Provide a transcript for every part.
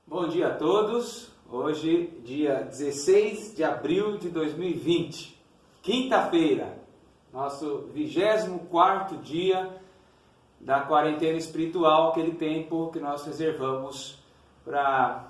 Bom dia a todos. Hoje, dia 16 de abril de 2020, quinta-feira, nosso 24º dia da quarentena espiritual, aquele tempo que nós reservamos para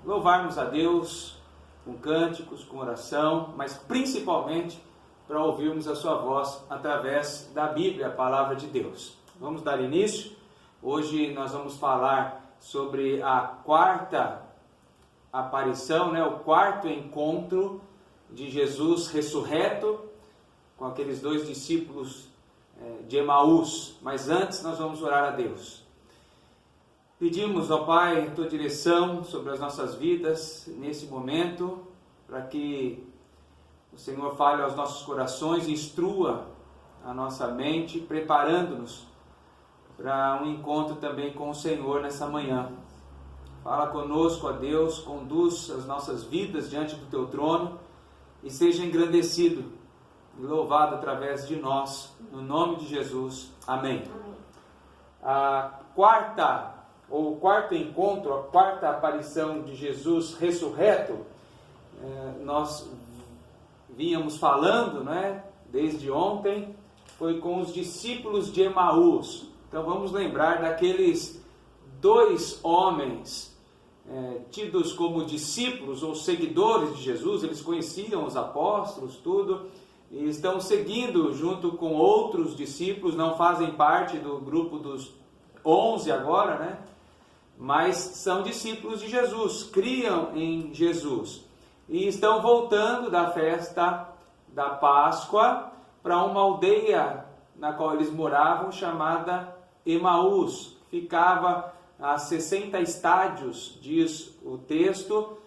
louvarmos a Deus com cânticos, com oração, mas principalmente para ouvirmos a sua voz através da Bíblia, a Palavra de Deus. Vamos dar início. Hoje nós vamos falar sobre a quarta aparição, o quarto encontro de Jesus ressurreto com aqueles dois discípulos de Emaús. Mas antes nós vamos orar a Deus. Pedimos, ó Pai, tua direção sobre as nossas vidas nesse momento, para que o Senhor fale aos nossos corações e instrua a nossa mente, preparando-nos para um encontro também com o Senhor nessa manhã. Fala conosco, ó Deus, conduz as nossas vidas diante do Teu trono e seja engrandecido e louvado através de nós, no nome de Jesus. Amém. A quarto encontro, a quarta aparição de Jesus ressurreto, nós vínhamos falando, desde ontem, foi com os discípulos de Emaús. Então vamos lembrar daqueles dois homens tidos como discípulos ou seguidores de Jesus. Eles conheciam os apóstolos, tudo, e estão seguindo junto com outros discípulos, não fazem parte do grupo dos 11 agora, mas são discípulos de Jesus, criam em Jesus, e estão voltando da festa da Páscoa para uma aldeia na qual eles moravam, chamada Emaús. Ficava a 60 estádios, diz o texto,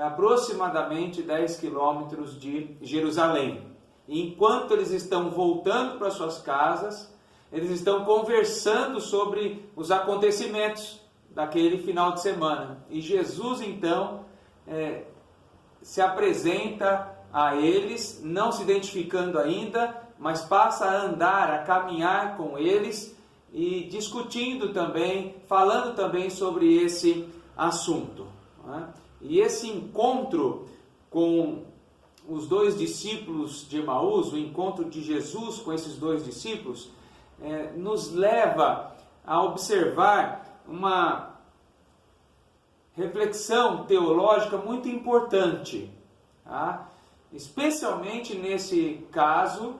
aproximadamente 10 quilômetros de Jerusalém. E enquanto eles estão voltando para suas casas, eles estão conversando sobre os acontecimentos daquele final de semana. E Jesus, então, se apresenta a eles, não se identificando ainda, mas passa a andar, a caminhar com eles e discutindo também, falando também sobre esse assunto. E esse encontro com os dois discípulos de Emaús, o encontro de Jesus com esses dois discípulos, nos leva a observar uma reflexão teológica muito importante, especialmente nesse caso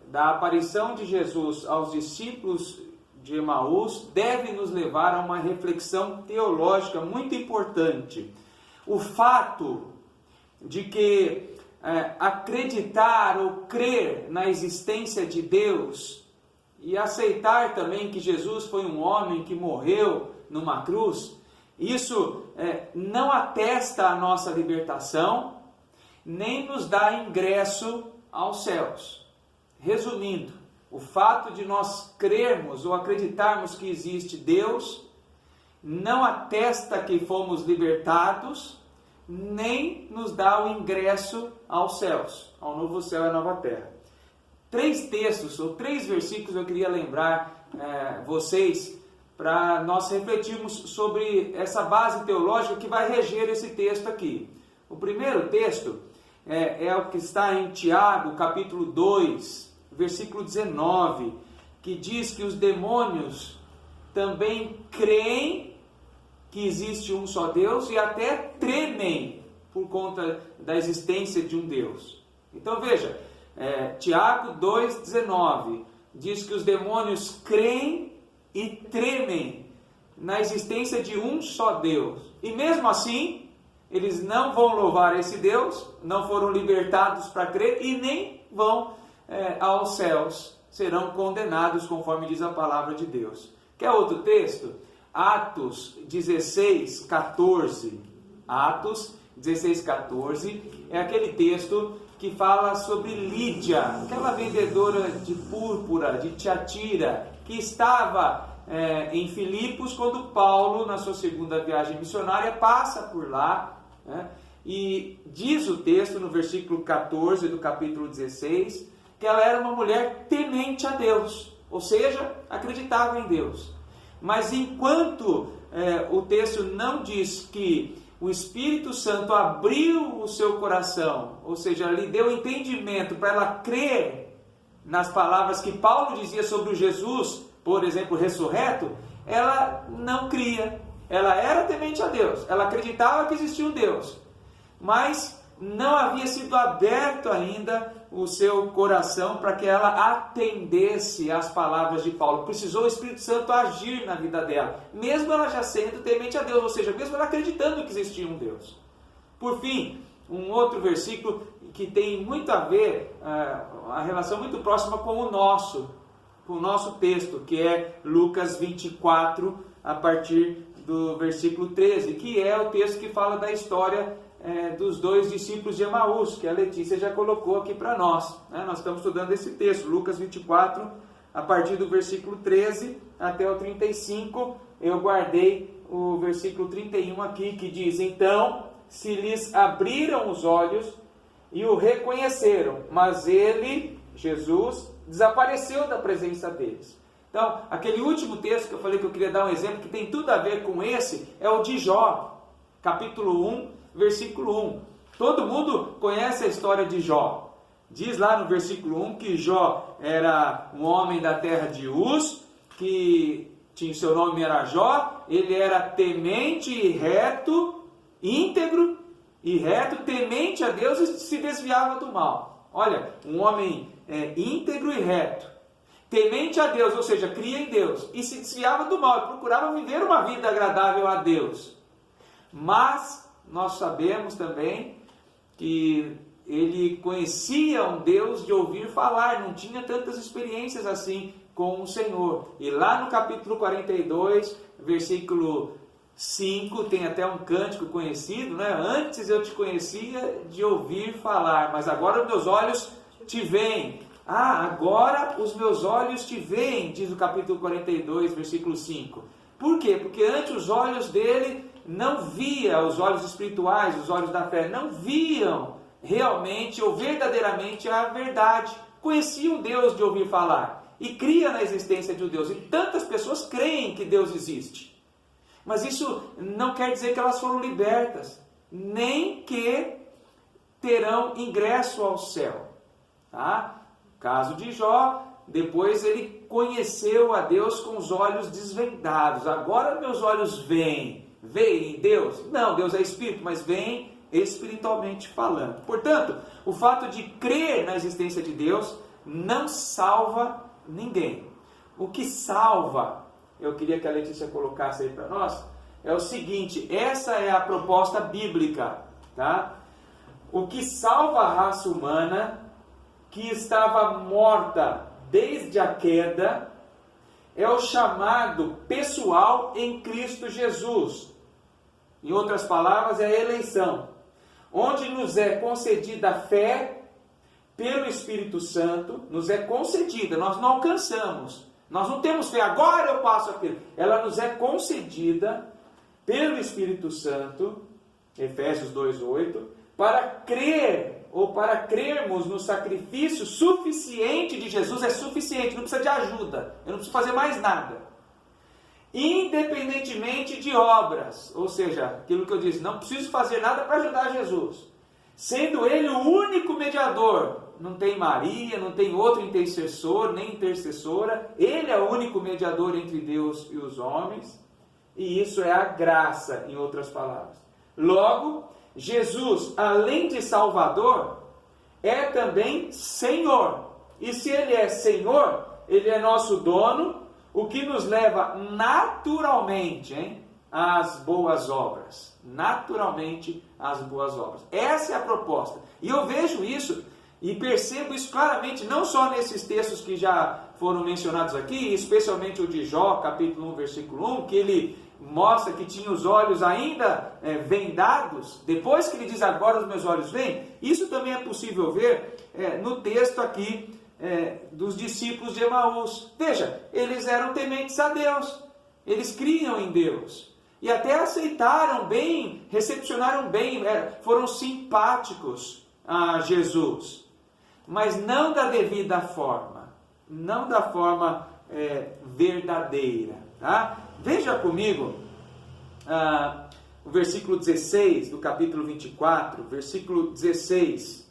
da aparição de Jesus aos discípulos de Emaús, deve nos levar a uma reflexão teológica muito importante. O fato de que acreditar ou crer na existência de Deus e aceitar também que Jesus foi um homem que morreu numa cruz, isso não atesta a nossa libertação, nem nos dá ingresso aos céus. Resumindo, o fato de nós crermos ou acreditarmos que existe Deus não atesta que fomos libertados, nem nos dá o ingresso aos céus, ao novo céu e à nova terra. 3 textos ou 3 versículos eu queria lembrar vocês, para nós refletirmos sobre essa base teológica que vai reger esse texto aqui. O primeiro texto é o que está em Tiago, capítulo 2, versículo 19, que diz que os demônios também creem que existe um só Deus e até tremem por conta da existência de um Deus. Então veja, Tiago 2,19 diz que os demônios creem e tremem na existência de um só Deus. E mesmo assim, eles não vão louvar esse Deus, não foram libertados para crer e nem vão aos céus, serão condenados conforme diz a palavra de Deus. Quer outro texto? Atos 16:14. Atos 16:14 é aquele texto que fala sobre Lídia, aquela vendedora de púrpura de Tiatira, que estava em Filipos quando Paulo, na sua segunda viagem missionária, passa por lá, e diz o texto no versículo 14 do capítulo 16, que ela era uma mulher temente a Deus, ou seja, acreditava em Deus. Mas enquanto o texto não diz que o Espírito Santo abriu o seu coração, ou seja, lhe deu entendimento para ela crer nas palavras que Paulo dizia sobre o Jesus, por exemplo, ressurreto, ela não cria. Ela era temente a Deus, ela acreditava que existia um Deus, mas não havia sido aberto ainda o seu coração para que ela atendesse às palavras de Paulo. Precisou o Espírito Santo agir na vida dela, mesmo ela já sendo temente a Deus, ou seja, mesmo ela acreditando que existia um Deus. Por fim, um outro versículo que tem muito a ver, a relação muito próxima com o nosso texto, que é Lucas 24, a partir do versículo 13, que é o texto que fala da história dos dois discípulos de Emaús, que a Letícia já colocou aqui para nós. Nós estamos estudando esse texto, Lucas 24, a partir do versículo 13 até o 35. Eu guardei o versículo 31 aqui, que diz: então se lhes abriram os olhos e o reconheceram, mas ele, Jesus, desapareceu da presença deles. Então, aquele último texto que eu falei que eu queria dar um exemplo, que tem tudo a ver com esse, é o de Jó, capítulo 1, versículo 1. Todo mundo conhece a história de Jó. Diz lá no versículo 1 que Jó era um homem da terra de Uz, que seu nome era Jó, ele era temente e reto, íntegro e reto, temente a Deus e se desviava do mal. Olha, um homem íntegro e reto, temente a Deus, ou seja, cria em Deus, e se desviava do mal, e procurava viver uma vida agradável a Deus. Mas nós sabemos também que ele conhecia um Deus de ouvir falar, não tinha tantas experiências assim com o Senhor. E lá no capítulo 42, versículo 5, tem até um cântico conhecido, né? Antes eu te conhecia de ouvir falar, mas agora os meus olhos te veem. Agora os meus olhos te veem, diz o capítulo 42, versículo 5. Por quê? Porque antes os olhos dele não via, os olhos espirituais, os olhos da fé, não viam realmente ou verdadeiramente a verdade. Conheciam Deus de ouvir falar e cria na existência de um Deus. E tantas pessoas creem que Deus existe. Mas isso não quer dizer que elas foram libertas, nem que terão ingresso ao céu. Tá? Caso de Jó, depois ele conheceu a Deus com os olhos desvendados. Agora meus olhos veem Deus? Não, Deus é Espírito, mas veem espiritualmente falando. Portanto, o fato de crer na existência de Deus não salva ninguém. O que salva, eu queria que a Letícia colocasse aí para nós, é o seguinte: essa é a proposta bíblica, tá? O que salva a raça humana, que estava morta desde a queda, é o chamado pessoal em Cristo Jesus. Em outras palavras, é a eleição, onde nos é concedida a fé pelo Espírito Santo, nos é concedida, nós não alcançamos, nós não temos fé, agora eu passo aquilo, ela nos é concedida pelo Espírito Santo, Efésios 2:8, para crer, ou para crermos no sacrifício suficiente de Jesus. É suficiente, não precisa de ajuda, eu não preciso fazer mais nada, independentemente de obras, ou seja, aquilo que eu disse, não preciso fazer nada para ajudar Jesus, sendo Ele o único mediador, não tem Maria, não tem outro intercessor, nem intercessora, Ele é o único mediador entre Deus e os homens, e isso é a graça, em outras palavras. Logo, Jesus, além de Salvador, é também Senhor. E se Ele é Senhor, Ele é nosso dono, o que nos leva naturalmente às boas obras. Naturalmente às boas obras. Essa é a proposta. E eu vejo isso e percebo isso claramente, não só nesses textos que já foram mencionados aqui, especialmente o de Jó, capítulo 1, versículo 1, que ele mostra que tinha os olhos ainda vendados, depois que ele diz agora os meus olhos veem. Isso também é possível ver no texto aqui dos discípulos de Emaús. Veja, eles eram tementes a Deus, eles criam em Deus, e até aceitaram bem, recepcionaram bem, foram simpáticos a Jesus, mas não da devida forma, não da forma verdadeira, tá? Veja comigo o versículo 16 do capítulo 24, versículo 16.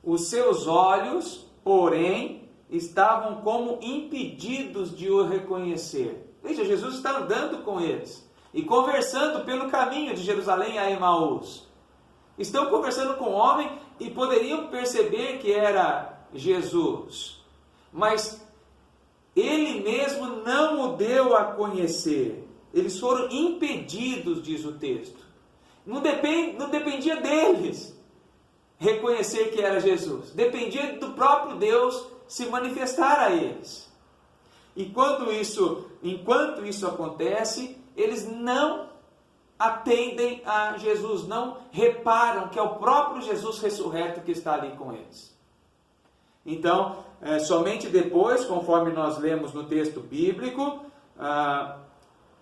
Os seus olhos, porém, estavam como impedidos de o reconhecer. Veja, Jesus está andando com eles e conversando pelo caminho de Jerusalém a Emaús. Estão conversando com o homem e poderiam perceber que era Jesus, mas ele mesmo não o deu a conhecer. Eles foram impedidos, diz o texto. Não dependia deles reconhecer que era Jesus. Dependia do próprio Deus se manifestar a eles. E enquanto isso acontece, eles não atendem a Jesus, não reparam que é o próprio Jesus ressurreto que está ali com eles. Então, somente depois, conforme nós lemos no texto bíblico,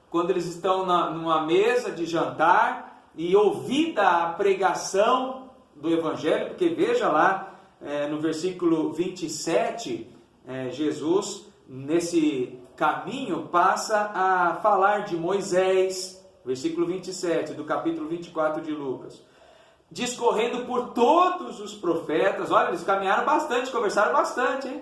quando eles estão numa mesa de jantar e ouvida a pregação do Evangelho, porque veja lá no versículo 27, Jesus, nesse caminho, passa a falar de Moisés, versículo 27 do capítulo 24 de Lucas, discorrendo por todos os profetas. Olha, eles caminharam bastante, conversaram bastante, hein?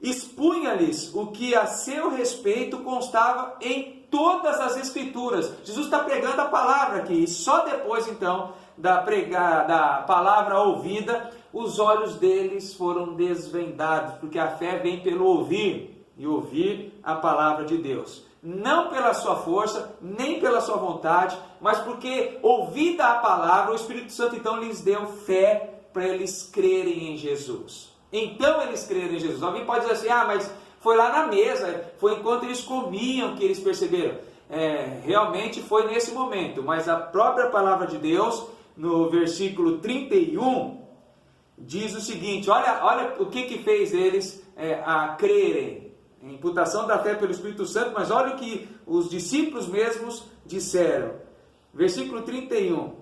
Expunha-lhes o que a seu respeito constava em todas as Escrituras. Jesus está pregando a palavra aqui, e só depois então da palavra ouvida, os olhos deles foram desvendados, porque a fé vem pelo ouvir, e ouvir a palavra de Deus. Não pela sua força, nem pela sua vontade, mas porque, ouvida a palavra, o Espírito Santo então lhes deu fé para eles crerem em Jesus. Então eles creram em Jesus. Alguém pode dizer assim, mas foi lá na mesa, foi enquanto eles comiam que eles perceberam. Realmente foi nesse momento, mas a própria palavra de Deus, no versículo 31, diz o seguinte, olha o que fez eles a crerem. Imputação da fé pelo Espírito Santo, mas olha o que os discípulos mesmos disseram. Versículo 31.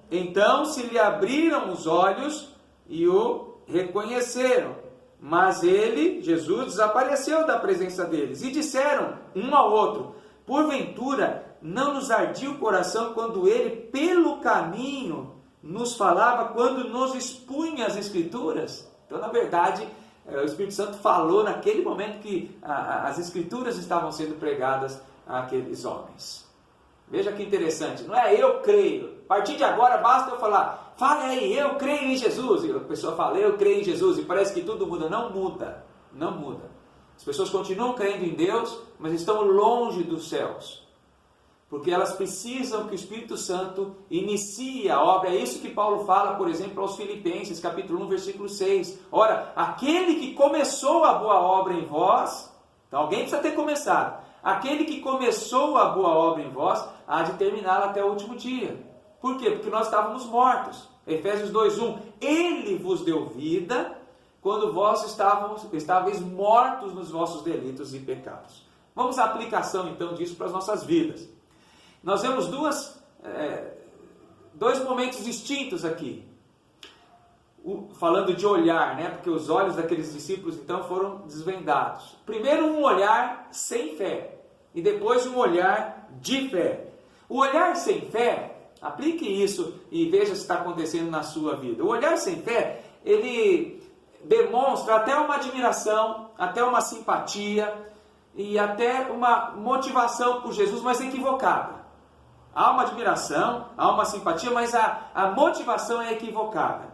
Então se lhe abriram os olhos e o reconheceram, mas ele, Jesus, desapareceu da presença deles. E disseram um ao outro, porventura não nos ardia o coração quando ele pelo caminho nos falava, quando nos expunha as Escrituras? Então, na verdade, o Espírito Santo falou naquele momento que as Escrituras estavam sendo pregadas àqueles homens. Veja que interessante, não é eu creio, a partir de agora basta eu falar, fale aí, eu creio em Jesus, e a pessoa fala, eu creio em Jesus, e parece que tudo muda. Não muda, não muda. As pessoas continuam crendo em Deus, mas estão longe dos céus, porque elas precisam que o Espírito Santo inicie a obra. É isso que Paulo fala, por exemplo, aos Filipenses, capítulo 1, versículo 6. Ora, aquele que começou a boa obra em vós, então alguém precisa ter começado, aquele que começou a boa obra em vós, há de terminá-la até o último dia. Por quê? Porque nós estávamos mortos. Efésios 2:1, ele vos deu vida, quando vós estáveis mortos nos vossos delitos e pecados. Vamos à aplicação então disso para as nossas vidas. Nós vemos dois momentos distintos aqui. Falando de olhar, né? Porque os olhos daqueles discípulos então foram desvendados. Primeiro um olhar sem fé e depois um olhar de fé. O olhar sem fé, aplique isso e veja se está acontecendo na sua vida. O olhar sem fé, ele demonstra até uma admiração, até uma simpatia e até uma motivação por Jesus, mas equivocada. Há uma admiração, há uma simpatia, mas a motivação é equivocada.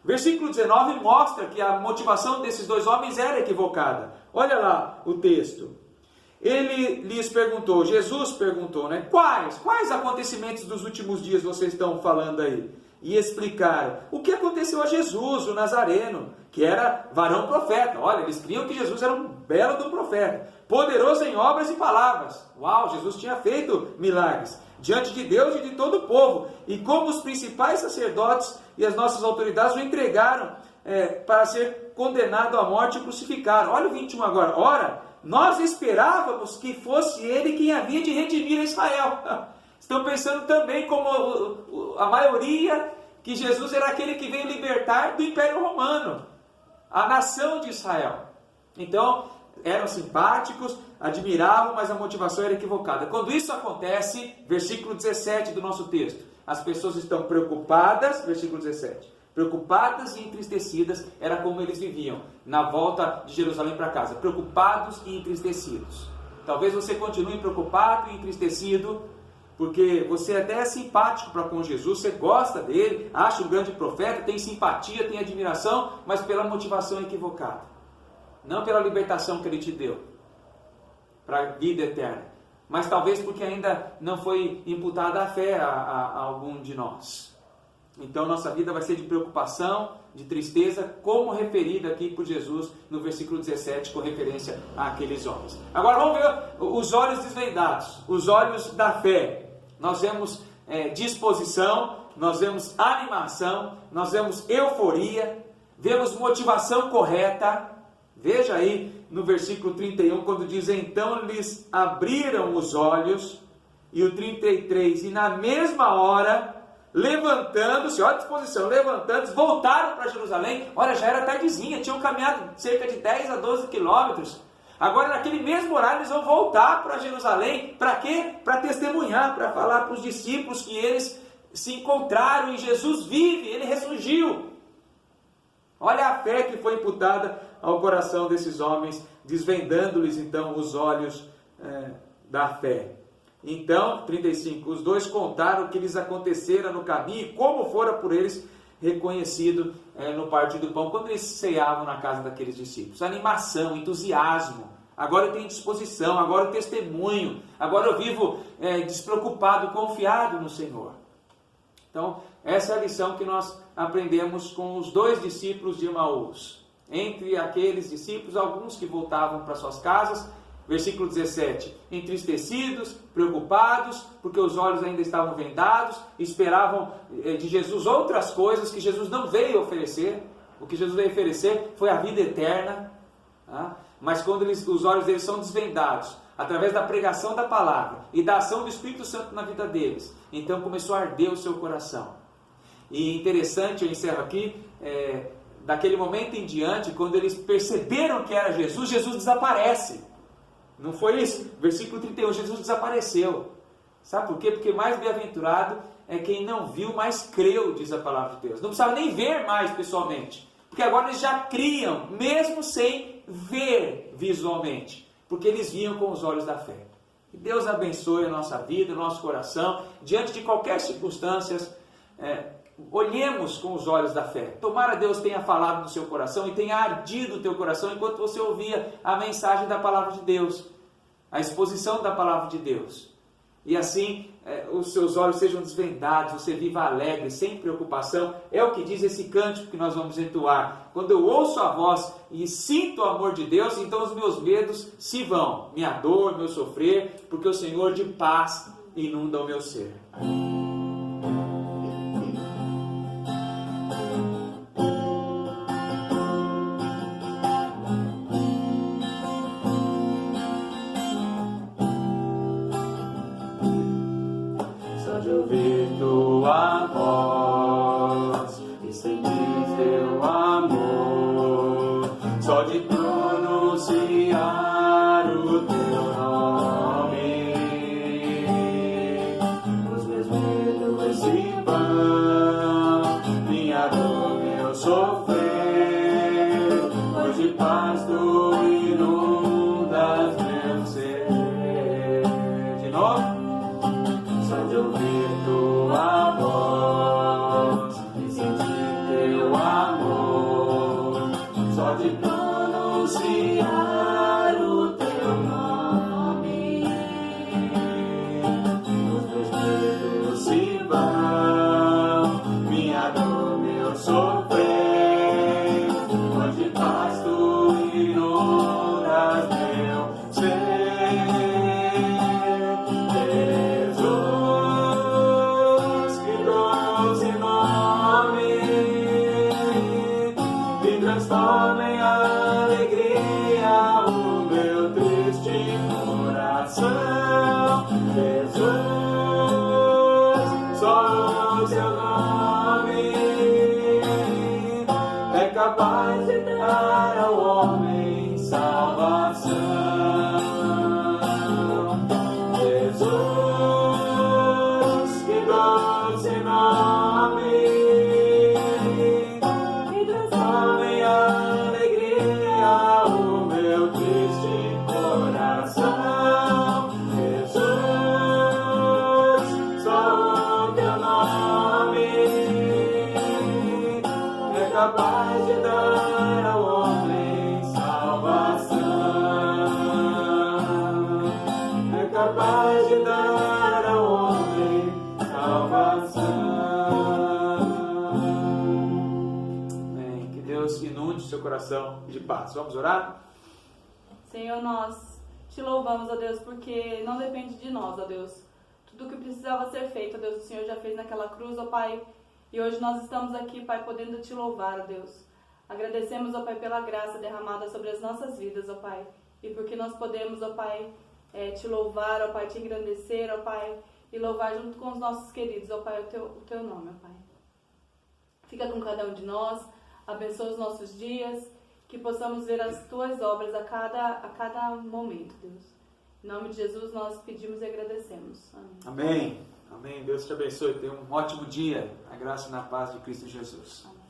Versículo 19 mostra que a motivação desses dois homens era equivocada. Olha lá o texto. Ele lhes perguntou, Jesus perguntou, né? Quais acontecimentos dos últimos dias vocês estão falando aí? E explicaram o que aconteceu a Jesus, o Nazareno, que era varão profeta. Olha, eles criam que Jesus era um belo do profeta, poderoso em obras e palavras. Uau, Jesus tinha feito milagres diante de Deus e de todo o povo. E como os principais sacerdotes e as nossas autoridades o entregaram para ser condenado à morte e crucificaram. Olha o 21 agora. Ora, nós esperávamos que fosse ele quem havia de redimir a Israel. Estão pensando também, como a maioria, que Jesus era aquele que veio libertar do Império Romano, a nação de Israel. Então, eram simpáticos, admiravam, mas a motivação era equivocada. Quando isso acontece, versículo 17 do nosso texto, as pessoas estão preocupadas, versículo 17, preocupadas e entristecidas, era como eles viviam na volta de Jerusalém para casa, preocupados e entristecidos. Talvez você continue preocupado e entristecido, porque você até é simpático para com Jesus, você gosta dele, acha um grande profeta, tem simpatia, tem admiração, mas pela motivação equivocada, não pela libertação que ele te deu para a vida eterna, mas talvez porque ainda não foi imputada a fé a algum de nós. Então nossa vida vai ser de preocupação, de tristeza, como referida aqui por Jesus no versículo 17, com referência àqueles homens. Agora vamos ver os olhos desvendados, os olhos da fé. Nós vemos disposição, nós vemos animação, nós vemos euforia, vemos motivação correta. Veja aí no versículo 31, quando diz: então lhes abriram os olhos, e o 33, e na mesma hora, levantando-se, olha a disposição, levantando-se, voltaram para Jerusalém. Olha, já era tardezinha, tinham caminhado cerca de 10 a 12 quilômetros. Agora, naquele mesmo horário, eles vão voltar para Jerusalém. Para quê? Para testemunhar, para falar para os discípulos que eles se encontraram e Jesus vive, ele ressurgiu. Olha a fé que foi imputada ao coração desses homens, desvendando-lhes então os olhos da fé. Então, 35, os dois contaram o que lhes acontecera no caminho e como fora por eles reconhecido no partir do pão, quando eles ceavam na casa daqueles discípulos. Animação, entusiasmo. Agora eu tenho disposição, agora eu testemunho, agora eu vivo despreocupado, confiado no Senhor. Então, essa é a lição que nós aprendemos com os dois discípulos de Emaús. Entre aqueles discípulos, alguns que voltavam para suas casas, versículo 17, entristecidos, preocupados, porque os olhos ainda estavam vendados, esperavam de Jesus outras coisas que Jesus não veio oferecer. O que Jesus veio oferecer foi a vida eterna, mas quando os olhos deles são desvendados, através da pregação da palavra e da ação do Espírito Santo na vida deles, então começou a arder o seu coração. E interessante, eu encerro aqui, daquele momento em diante, quando eles perceberam que era Jesus, Jesus desaparece. Não foi isso? Versículo 31, Jesus desapareceu. Sabe por quê? Porque mais bem-aventurado é quem não viu, mas creu, diz a palavra de Deus. Não precisava nem ver mais pessoalmente, porque agora eles já criam, mesmo sem ver visualmente, porque eles viam com os olhos da fé. Que Deus abençoe a nossa vida, o nosso coração, diante de qualquer circunstância, olhemos com os olhos da fé. Tomara Deus tenha falado no seu coração e tenha ardido o teu coração enquanto você ouvia a mensagem da palavra de Deus, a exposição da palavra de Deus. E assim os seus olhos sejam desvendados, você viva alegre, sem preocupação. É o que diz esse cântico que nós vamos entoar. Quando eu ouço a voz e sinto o amor de Deus, então os meus medos se vão, minha dor, meu sofrer, porque o Senhor de paz inunda o meu ser. Ouvir tua voz e sentir teu amor, só de pronunciar o teu nome, os meus medos se vão, minha dor, meu sofrer, pois de paz tu inundas meu ser. De novo. De ouvir tua voz e sentir teu amor, só de pronunciar o teu nome, os meus medos se vão, minha dor, meu sofrer, pois de paz tu inundas meu ser. Transforma em alegria o meu triste coração. Jesus, só o seu nome é capaz de dar ao homem salvação. capaz de dar ao homem salvação. Amém. Que Deus inunde seu coração de paz. Vamos orar? Senhor, nós te louvamos, ó Deus, porque não depende de nós, ó Deus. Tudo que precisava ser feito, ó Deus, o Senhor já fez naquela cruz, ó Pai. E hoje nós estamos aqui, Pai, podendo te louvar, ó Deus. Agradecemos, ó Pai, pela graça derramada sobre as nossas vidas, ó Pai. E porque nós podemos, ó Pai, te louvar, ó Pai, te engrandecer, ó Pai, e louvar junto com os nossos queridos, ó Pai, o teu nome, ó Pai. Fica com cada um de nós, abençoa os nossos dias, que possamos ver as tuas obras a cada momento, Deus. Em nome de Jesus nós pedimos e agradecemos. Amém. Amém. Amém. Deus te abençoe. Tenha um ótimo dia. A graça e na paz de Cristo Jesus. Amém.